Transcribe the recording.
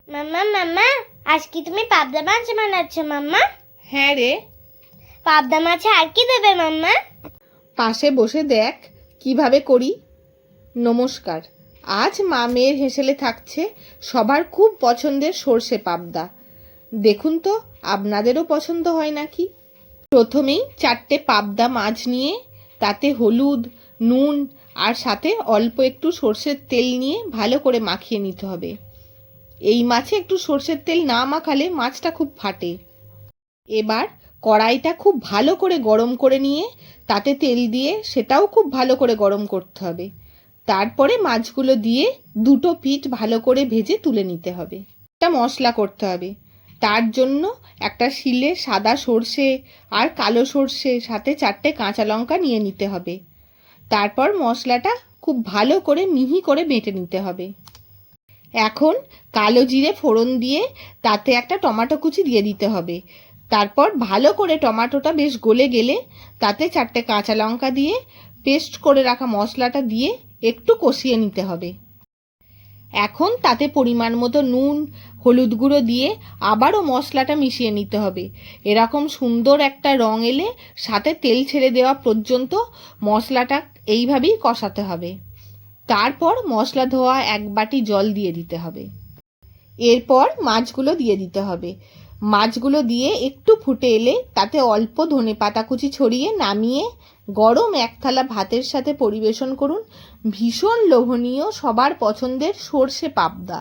মাম্মা মাম্মা, আজ কি তুমি পাবদা মাছ বানাচ্ছ মাম্মা? হ্যাঁ রে, পাবদা মাছে আর কি দেবে মাম্মা? পাশে বসে দেখ কিভাবে করি। নমস্কার। আজ মা মেয়ের হেসেলে থাকছে সবার খুব পছন্দের সর্ষে পাবদা। দেখুন তো আপনাদেরও পছন্দ হয় নাকি। প্রথমেই 4টে পাবদা মাছ নিয়ে তাতে হলুদ, নুন আর সাথে অল্প একটু সর্ষের তেল নিয়ে ভালো করে মাখিয়ে নিতে হবে। এই মাছে একটু সর্ষের তেল না মাখালে মাছটা খুব ফাটে। এবার কড়াইটা খুব ভালো করে গরম করে নিয়ে তাতে তেল দিয়ে সেটাও খুব ভালো করে গরম করতে হবে। তারপরে মাছগুলো দিয়ে দুটো পিঠ ভালো করে ভেজে তুলে নিতে হবে। একটা মশলা করতে হবে। তার জন্য একটা শিলে সাদা সর্ষে আর কালো সর্ষে সাথে 4টে কাঁচা লঙ্কা নিয়ে নিতে হবে। তারপর মশলাটা খুব ভালো করে মিহি করে বেটে নিতে হবে। এখন কালো জিরে ফোড়ন দিয়ে তাতে একটা টমেটো কুচি দিয়ে দিতে হবে। তারপর ভালো করে টমেটোটা বেশ গলে গেলে তাতে 4টে কাঁচা লঙ্কা দিয়ে পেস্ট করে রাখা মশলাটা দিয়ে একটু কষিয়ে নিতে হবে। এখন তাতে পরিমাণ মতো নুন, হলুদ গুঁড়ো দিয়ে আবারও মশলাটা মিশিয়ে নিতে হবে। এরকম সুন্দর একটা রং এলে সাথে তেল ছেড়ে দেওয়া পর্যন্ত মশলাটা এইভাবেই কষাতে হবে। তারপর মশলা ধোয়া 1 বাটি জল দিয়ে দিতে হবে। এরপর মাছগুলো দিয়ে দিতে হবে। মাছগুলো দিয়ে একটু ফুটে এলে তাতে অল্প ধনেপাতা কুচি ছড়িয়ে নামিয়ে গরম 1 থালা ভাতের সাথে পরিবেশন করুন। ভীষণ লোভনীয়, সবার পছন্দের সর্ষে পাবদা।